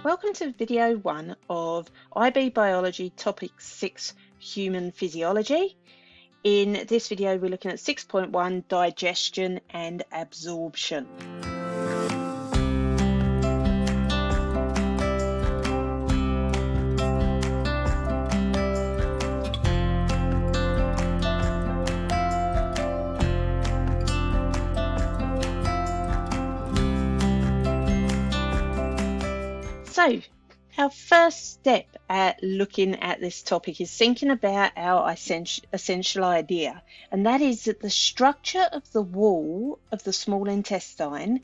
Welcome to video 1 of IB Biology Topic 6, Human Physiology. In this video we're looking at 6.1, Digestion and Absorption. So, our first step at looking at this topic is thinking about our essential idea, and that is that the structure of the wall of the small intestine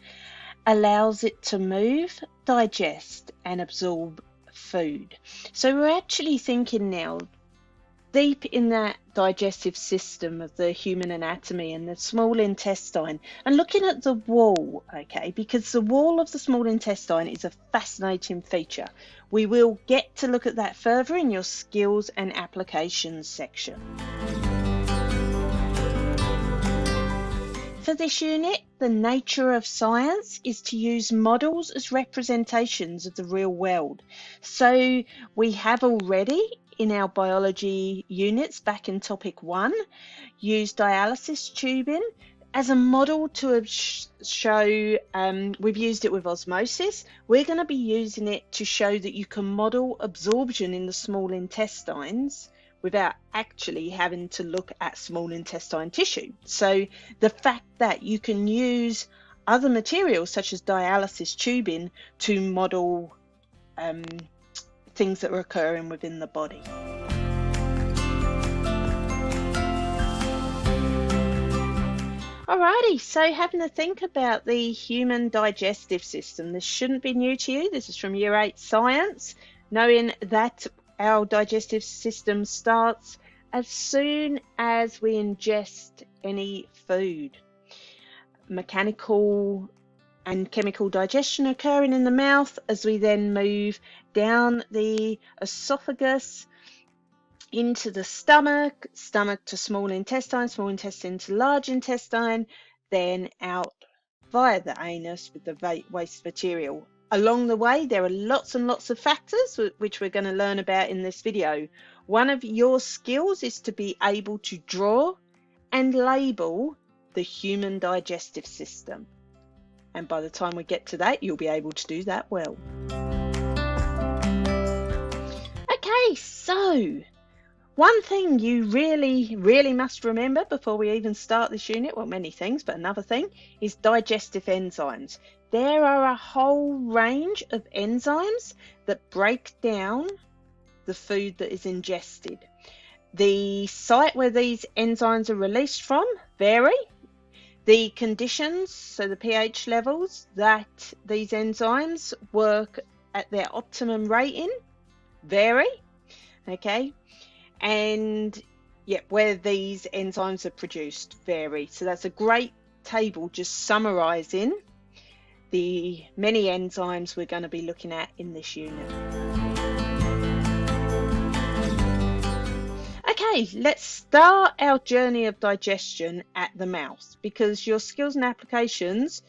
allows it to move, digest, and absorb food. So we're actually thinking now deep in that digestive system of the human anatomy and the small intestine, and looking at the wall, okay, because the wall of the small intestine is a fascinating feature. We will get to look at that further in your skills and applications section. For this unit, the nature of science is to use models as representations of the real world. So we have already in our biology units back in topic 1 used dialysis tubing as a model to show, we've used it with osmosis. We're going to be using it to show that you can model absorption in the small intestines without actually having to look at small intestine tissue. So the fact that you can use other materials such as dialysis tubing to model things that are occurring within the body. Alrighty, so having a think about the human digestive system. This shouldn't be new to you. This is from Year 8 Science, knowing that our digestive system starts as soon as we ingest any food. Mechanical and chemical digestion occurring in the mouth as we then move down the esophagus into the stomach, stomach to small intestine to large intestine, then out via the anus with the waste material. Along the way, there are lots and lots of factors which we're going to learn about in this video. One of your skills is to be able to draw and label the human digestive system. And by the time we get to that, you'll be able to do that well. Okay, so one thing you really must remember before we even start this unit, well, many things, but another thing is digestive enzymes. There are a whole range of enzymes that break down the food that is ingested. The site where these enzymes are released from vary. The conditions, so the pH levels that these enzymes work at their optimum rating vary, okay? And yeah, where these enzymes are produced vary. So that's a great table just summarizing the many enzymes we're going to be looking at in this unit. Okay, let's start our journey of digestion at the mouth, because your skills and applications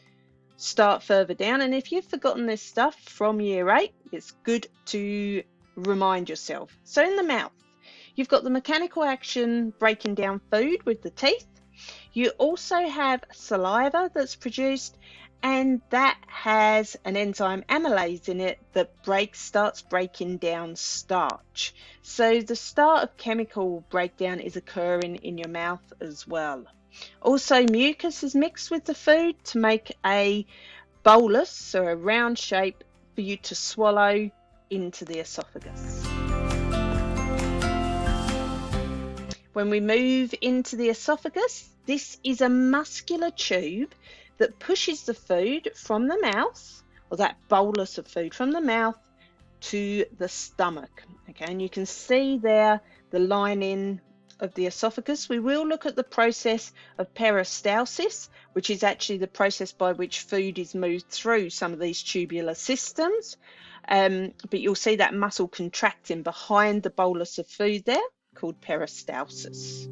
start further down, and if you've forgotten this stuff from Year 8, it's good to remind yourself. So in the mouth, you've got the mechanical action breaking down food with the teeth. You also have saliva that's produced, and that has an enzyme amylase in it that starts breaking down starch. So the start of chemical breakdown is occurring in your mouth as well. Also, mucus is mixed with the food to make a bolus, or a round shape, for you to swallow into the esophagus. When we move into the esophagus, this is a muscular tube that pushes the food from the mouth, or that bolus of food from the mouth, to the stomach. Okay, and you can see there the lining of the esophagus. We will look at the process of peristalsis, which is actually the process by which food is moved through some of these tubular systems. But you'll see that muscle contracting behind the bolus of food there, called peristalsis.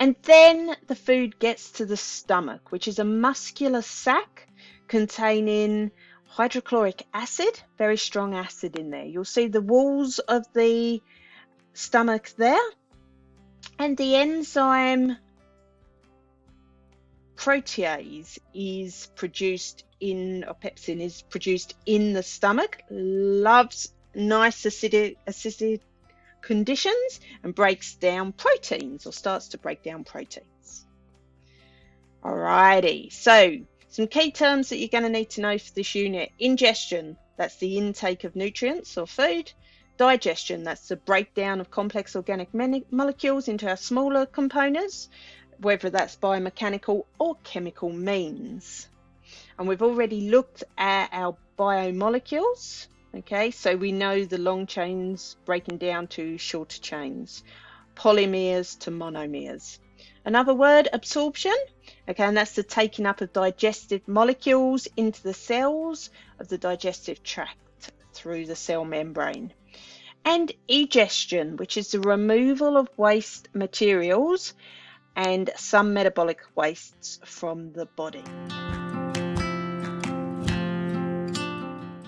And then the food gets to the stomach, which is a muscular sac containing hydrochloric acid, very strong acid in there. You'll see the walls of the stomach there, and the enzyme protease is produced in, or pepsin is produced in the stomach, loves nice acidic conditions, and breaks down proteins, or starts to break down proteins. Alrighty, so some key terms that you're going to need to know for this unit. Ingestion, that's the intake of nutrients or food. Digestion, that's the breakdown of complex organic molecules into our smaller components, whether that's by mechanical or chemical means. And we've already looked at our biomolecules. Okay, so we know the long chains breaking down to shorter chains, polymers to monomers. Another word, absorption. Okay, and that's the taking up of digestive molecules into the cells of the digestive tract through the cell membrane. And digestion, which is the removal of waste materials and some metabolic wastes from the body.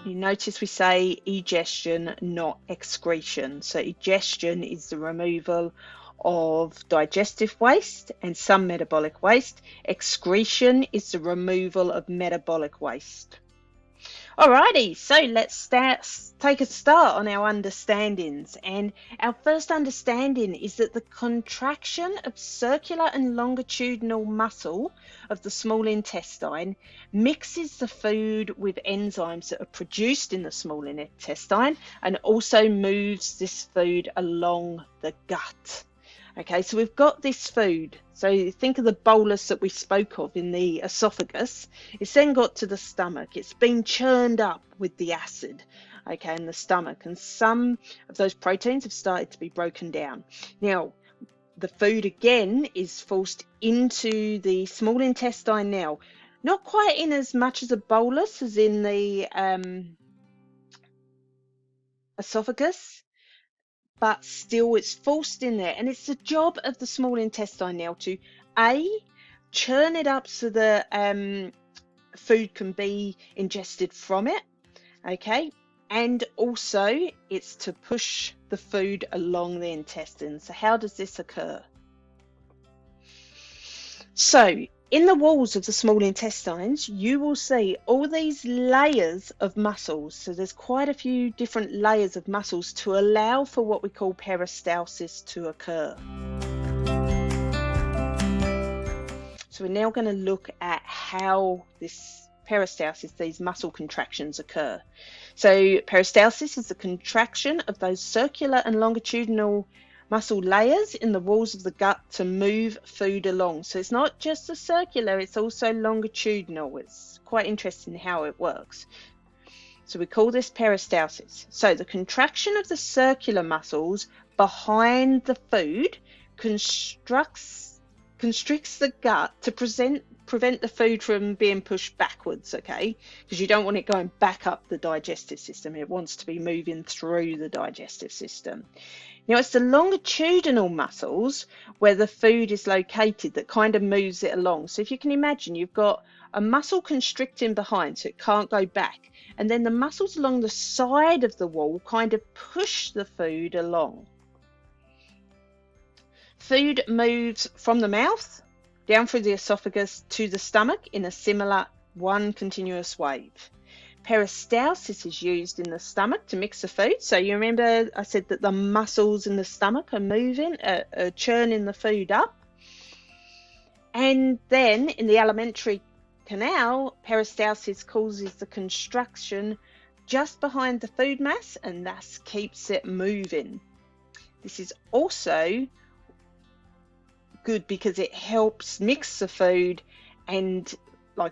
You notice we say digestion, not excretion. So digestion is the removal of digestive waste and some metabolic waste. Excretion is the removal of metabolic waste. Alrighty, so let's take a start on our understandings. And our first understanding is that the contraction of circular and longitudinal muscle of the small intestine mixes the food with enzymes that are produced in the small intestine and also moves this food along the gut. Okay, so we've got this food. So think of the bolus that we spoke of in the esophagus. It's then got to the stomach. It's been churned up with the acid, okay, in the stomach. And some of those proteins have started to be broken down. Now, the food again is forced into the small intestine now. Not quite in as much as a bolus as in the esophagus, but still it's forced in there, and it's the job of the small intestine now to churn it up so the food can be ingested from it, okay, and also it's to push the food along the intestines. So how does this occur? So in the walls of the small intestines, you will see all these layers of muscles. So there's quite a few different layers of muscles to allow for what we call peristalsis to occur. So we're now going to look at how this peristalsis, these muscle contractions, occur. So peristalsis is the contraction of those circular and longitudinal muscle layers in the walls of the gut to move food along. So it's not just the circular, it's also longitudinal. It's quite interesting how it works. So we call this peristalsis. So the contraction of the circular muscles behind the food constricts the gut to prevent the food from being pushed backwards, okay? Because you don't want it going back up the digestive system. It wants to be moving through the digestive system. Now, it's the longitudinal muscles where the food is located that kind of moves it along. So if you can imagine, you've got a muscle constricting behind so it can't go back. And then the muscles along the side of the wall kind of push the food along. Food moves from the mouth down through the esophagus to the stomach in a similar one continuous wave. Peristalsis is used in the stomach to mix the food. So you remember I said that the muscles in the stomach are moving, churning the food up. And then in the alimentary canal, peristalsis causes the construction just behind the food mass and thus keeps it moving. This is also good because it helps mix the food and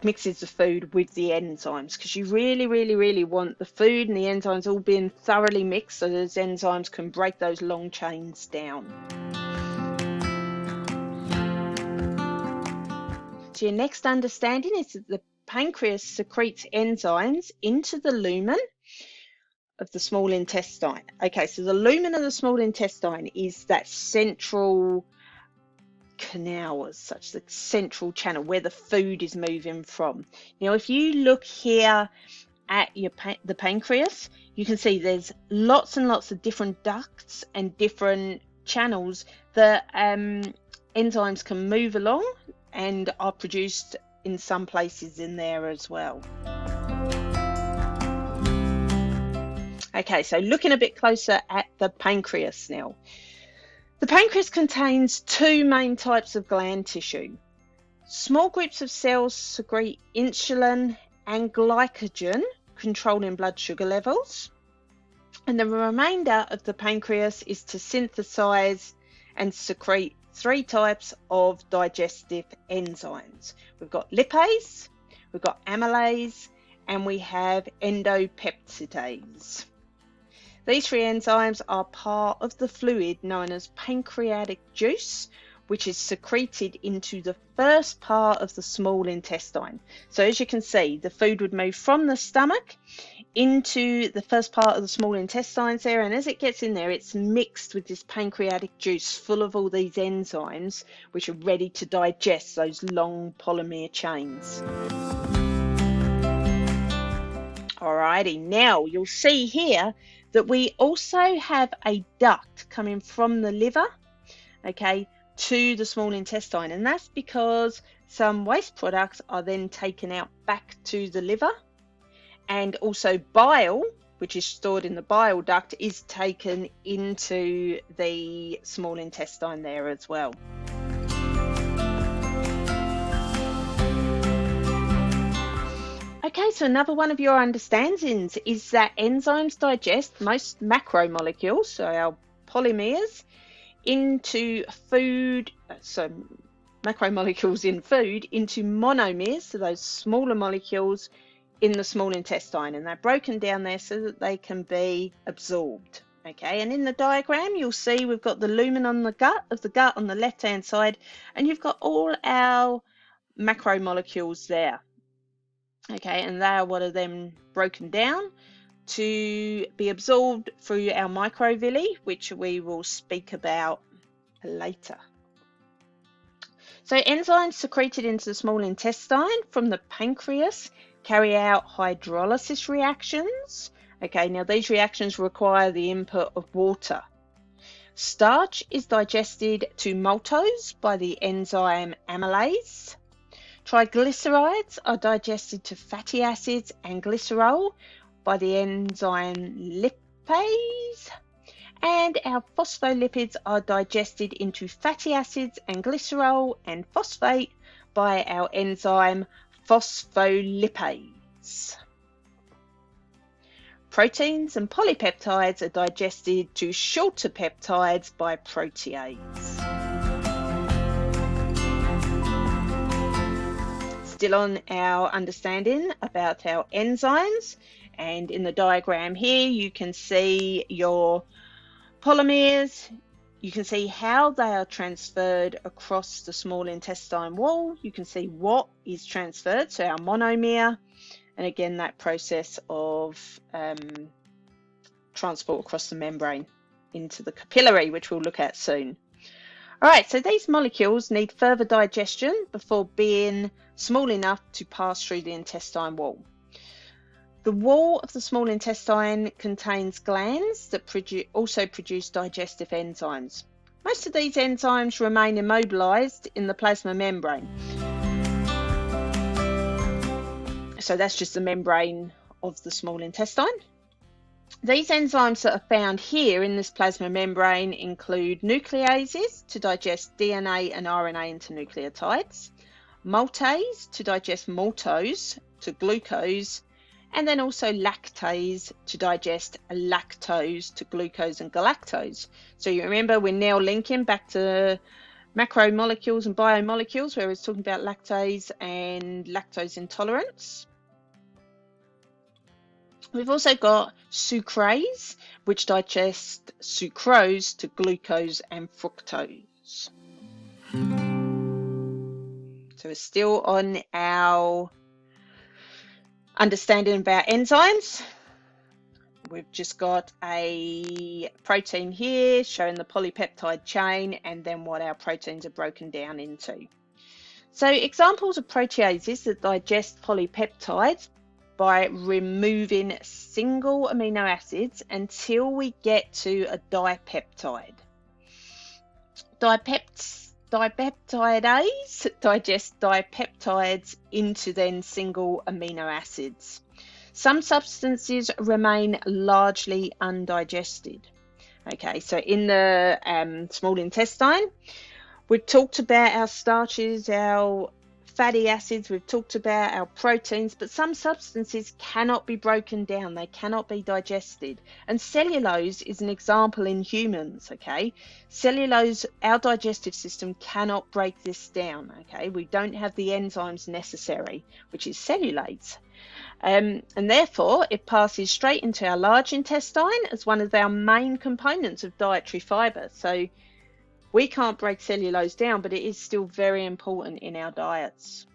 mixes the food with the enzymes, because you really want the food and the enzymes all being thoroughly mixed so those enzymes can break those long chains down. So your next understanding is that the pancreas secretes enzymes into the lumen of the small intestine. Okay, so the lumen of the small intestine is that central canal as such, the central channel where the food is moving from. Now, if you look here at the pancreas, you can see there's lots and lots of different ducts and different channels that enzymes can move along and are produced in some places in there as well. Okay, so looking a bit closer at the pancreas now. The pancreas contains two main types of gland tissue. Small groups of cells secrete insulin and glycogen, controlling blood sugar levels. And the remainder of the pancreas is to synthesize and secrete three types of digestive enzymes. We've got lipase, we've got amylase, and we have endopeptidase. These three enzymes are part of the fluid known as pancreatic juice, which is secreted into the first part of the small intestine. So as you can see, the food would move from the stomach into the first part of the small intestines there, and as it gets in there, it's mixed with this pancreatic juice full of all these enzymes which are ready to digest those long polymer chains. Alrighty, now you'll see here that we also have a duct coming from the liver, okay, to the small intestine, and that's because some waste products are then taken out back to the liver, and also bile, which is stored in the bile duct, is taken into the small intestine there as well. Okay, so another one of your understandings is that enzymes digest most macromolecules, so our polymers, into food, so macromolecules in food, into monomers, so those smaller molecules in the small intestine, and they're broken down there so that they can be absorbed. Okay, and in the diagram you'll see we've got the lumen on the gut on the left hand side, and you've got all our macromolecules there. Okay, and they are what are then broken down to be absorbed through our microvilli, which we will speak about later. So enzymes secreted into the small intestine from the pancreas carry out hydrolysis reactions. Okay, now these reactions require the input of water. Starch is digested to maltose by the enzyme amylase. Triglycerides are digested to fatty acids and glycerol by the enzyme lipase, and our phospholipids are digested into fatty acids and glycerol and phosphate by our enzyme phospholipase. Proteins and polypeptides are digested to shorter peptides by protease. Still on our understanding about our enzymes, and in the diagram here you can see your polymers. You can see how they are transferred across the small intestine wall. You can see what is transferred, so our monomer, and again that process of transport across the membrane into the capillary, which we'll look at soon. Alright, so these molecules need further digestion before being small enough to pass through the intestine wall. The wall of the small intestine contains glands that also produce digestive enzymes. Most of these enzymes remain immobilized in the plasma membrane. So that's just the membrane of the small intestine. These enzymes that are found here in this plasma membrane include nucleases to digest DNA and RNA into nucleotides, maltase to digest maltose to glucose, and then also lactase to digest lactose to glucose and galactose. So you remember we're now linking back to macromolecules and biomolecules where I was talking about lactase and lactose intolerance. We've also got sucrase, which digests sucrose to glucose and fructose. So we're still on our understanding about enzymes. We've just got a protein here showing the polypeptide chain and then what our proteins are broken down into. So examples of proteases that digest polypeptides by removing single amino acids until we get to a dipeptide. Dipeptidase digest dipeptides into then single amino acids. Some substances remain largely undigested. Okay, so in the small intestine, we've talked about our starches, our fatty acids, we've talked about our proteins, but some substances cannot be broken down, they cannot be digested. And cellulose is an example in humans, okay? Cellulose, our digestive system cannot break this down, okay? We don't have the enzymes necessary, which is cellulase. And therefore, it passes straight into our large intestine as one of our main components of dietary fibre. So we can't break cellulose down, but it is still very important in our diets.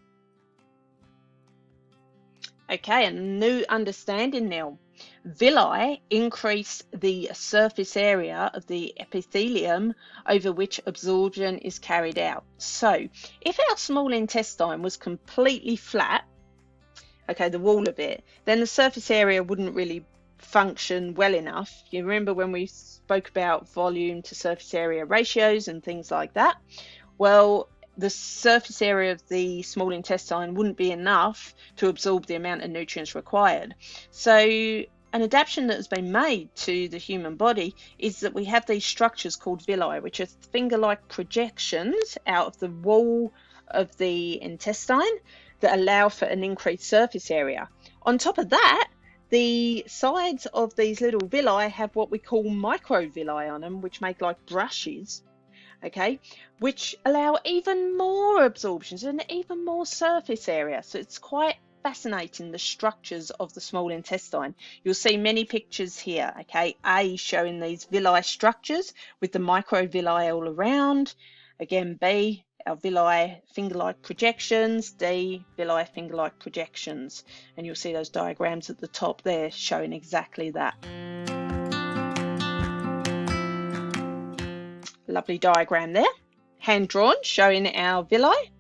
Okay, a new understanding now. Villi increase the surface area of the epithelium over which absorption is carried out. So if our small intestine was completely flat, okay, the wall of it, then the surface area wouldn't really function well enough. You remember when we spoke about volume to surface area ratios and things like that? Well, the surface area of the small intestine wouldn't be enough to absorb the amount of nutrients required. So an adaptation that has been made to the human body is that we have these structures called villi, which are finger-like projections out of the wall of the intestine that allow for an increased surface area. On top of that, the sides of these little villi have what we call microvilli on them, which make like brushes, okay, which allow even more absorptions and even more surface area. So it's quite fascinating, the structures of the small intestine. You'll see many pictures here, okay, A showing these villi structures with the microvilli all around, again B, our villi finger-like projections, D, villi finger-like projections. And you'll see those diagrams at the top there showing exactly that. Lovely diagram there, hand-drawn, showing our villi.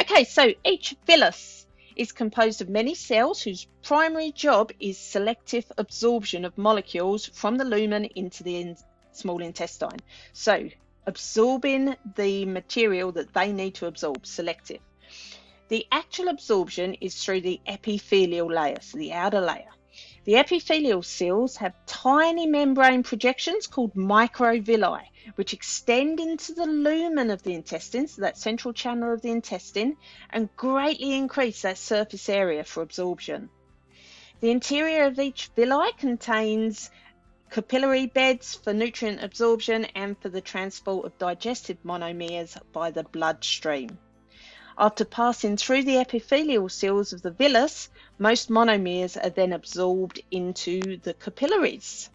Okay, so each villus is composed of many cells whose primary job is selective absorption of molecules from the lumen into the small intestine. So absorbing the material that they need to absorb, selective. The actual absorption is through the epithelial layer, so the outer layer. The epithelial cells have tiny membrane projections called microvilli, which extend into the lumen of the intestine, so that central channel of the intestine, and greatly increase that surface area for absorption. The interior of each villi contains capillary beds for nutrient absorption and for the transport of digested monomers by the bloodstream. After passing through the epithelial cells of the villus, most monomers are then absorbed into the capillaries.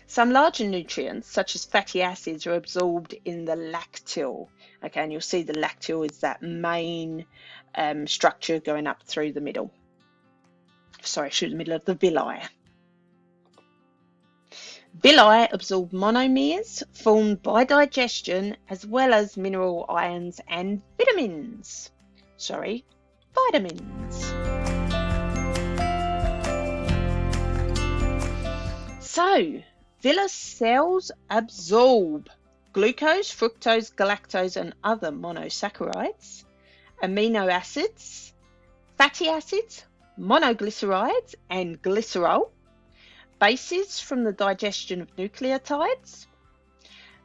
Some larger nutrients, such as fatty acids, are absorbed in the lacteal. Okay, and you'll see the lacteal is that main structure going up through the middle. Sorry, through the middle of the villi. Villi absorb monomers formed by digestion as well as mineral ions and vitamins. Vitamins. So, villus cells absorb glucose, fructose, galactose and other monosaccharides, amino acids, fatty acids, monoglycerides and glycerol, bases from the digestion of nucleotides,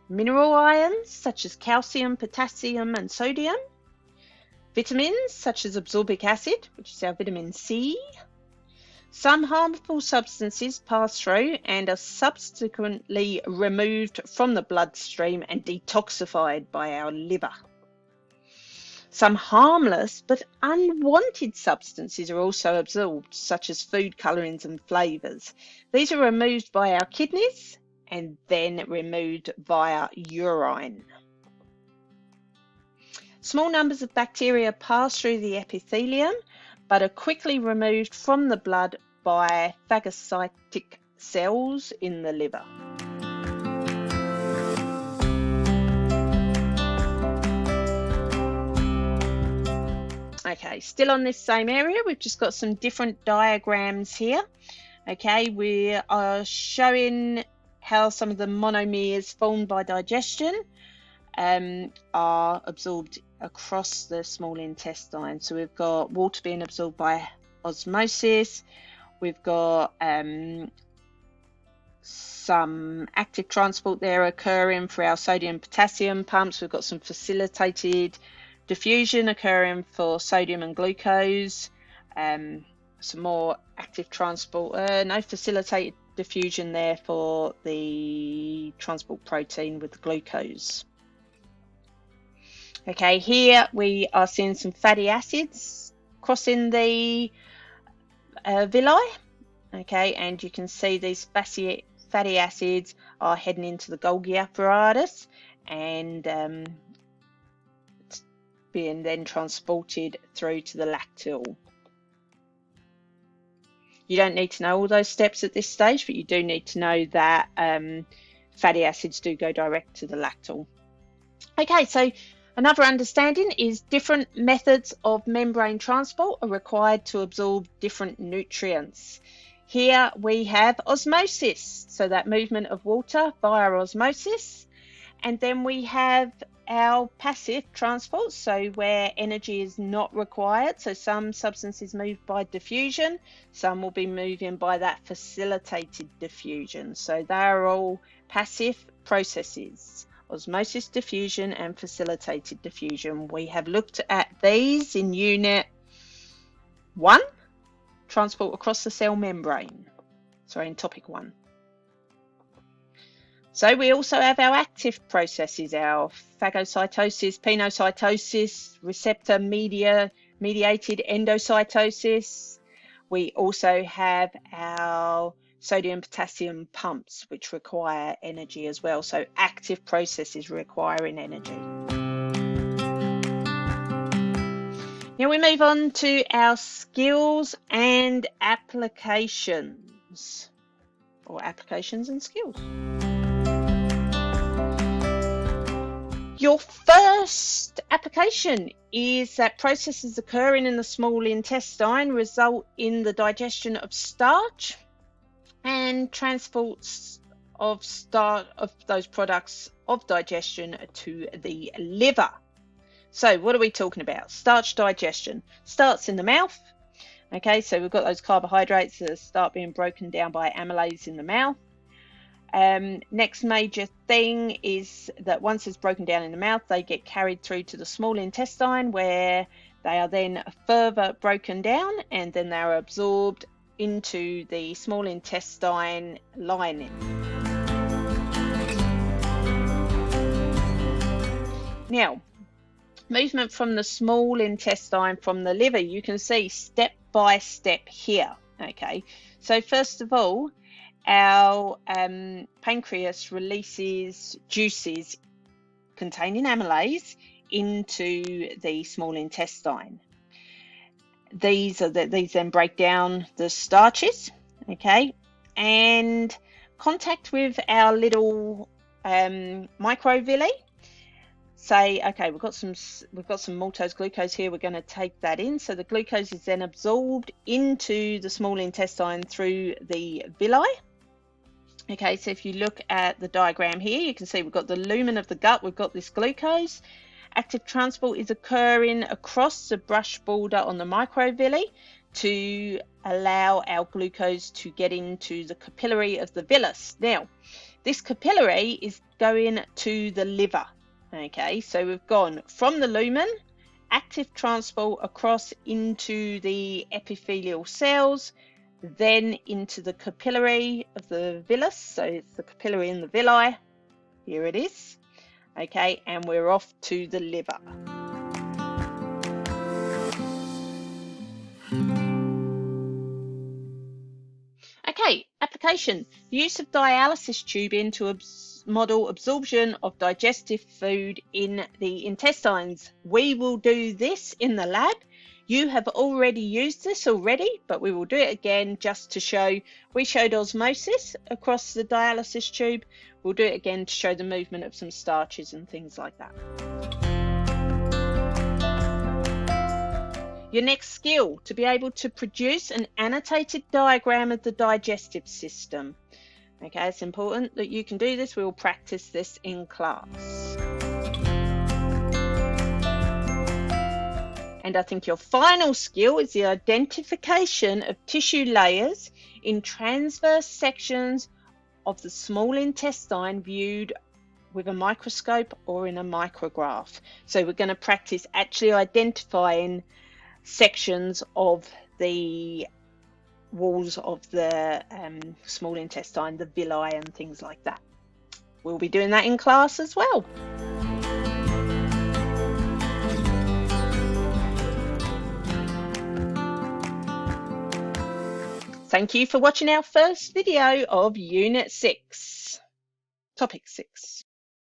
mineral ions such as calcium, potassium and sodium, vitamins such as absorbic acid, which is our vitamin C. Some harmful substances pass through and are subsequently removed from the bloodstream and detoxified by our liver. Some harmless but unwanted substances are also absorbed, such as food colorings and flavours. These are removed by our kidneys and then removed via urine. Small numbers of bacteria pass through the epithelium but are quickly removed from the blood by phagocytic cells in the liver. Okay, still on this same area, we've just got some different diagrams here. Okay, we are showing how some of the monomers formed by digestion are absorbed across the small intestine. So we've got water being absorbed by osmosis. We've got some active transport there occurring for our sodium potassium pumps. We've got some facilitated diffusion occurring for sodium and glucose. Some more active transport, no facilitated diffusion there for the transport protein with the glucose. Okay, here we are seeing some fatty acids crossing the villi. Okay, and you can see these fatty acids are heading into the Golgi apparatus and being then transported through to the lacteal. You don't need to know all those steps at this stage, but you do need to know that fatty acids do go direct to the lacteal. Okay, so another understanding is different methods of membrane transport are required to absorb different nutrients. Here we have osmosis, so that movement of water via osmosis, and then we have our passive transport, so where energy is not required. So some substances move by diffusion, some will be moving by that facilitated diffusion. So they are all passive processes: osmosis, diffusion and facilitated diffusion. We have looked at these in Unit 1, transport across the cell membrane, sorry, in Topic 1. So we also have our active processes, our phagocytosis, penocytosis, receptor mediated endocytosis. We also have our sodium potassium pumps, which require energy as well. So active processes requiring energy. Now we move on to our skills and applications, or applications and skills. Your first application is that processes occurring in the small intestine result in the digestion of starch and transports of those products of digestion to the liver. So what are we talking about? Starch digestion starts in the mouth. Okay, so we've got those carbohydrates that start being broken down by amylase in the mouth. Next major thing is that once it's broken down in the mouth, they get carried through to the small intestine, where they are then further broken down and then they are absorbed into the small intestine lining. Now, movement from the small intestine from the liver, you can see step by step here. Okay, so first of all, our pancreas releases juices containing amylase into the small intestine. These then break down the starches, okay, and contact with our little microvilli. Say, okay, we've got some maltose glucose here. We're going to take that in. So the glucose is then absorbed into the small intestine through the villi. Okay, so if you look at the diagram here, you can see we've got the lumen of the gut. We've got this glucose. Active transport is occurring across the brush border on the microvilli to allow our glucose to get into the capillary of the villus. Now, this capillary is going to the liver. Okay, so we've gone from the lumen, active transport across into the epithelial cells, then into the capillary of the villus. So it's the capillary in the villi. Here it is. Okay, and we're off to the liver. Okay, application. The use of dialysis tubing to model absorption of digestive food in the intestines. We will do this in the lab You have already used this already, but we will do it again just to show. We showed osmosis across the dialysis tube. We'll do it again to show the movement of some starches and things like that. Your next skill, to be able to produce an annotated diagram of the digestive system. Okay, it's important that you can do this. We will practice this in class. And I think your final skill is the identification of tissue layers in transverse sections of the small intestine viewed with a microscope or in a micrograph. So we're going to practice actually identifying sections of the walls of the small intestine, the villi and things like that. We'll be doing that in class as well. Thank you for watching our first video of Unit 6, Topic 6.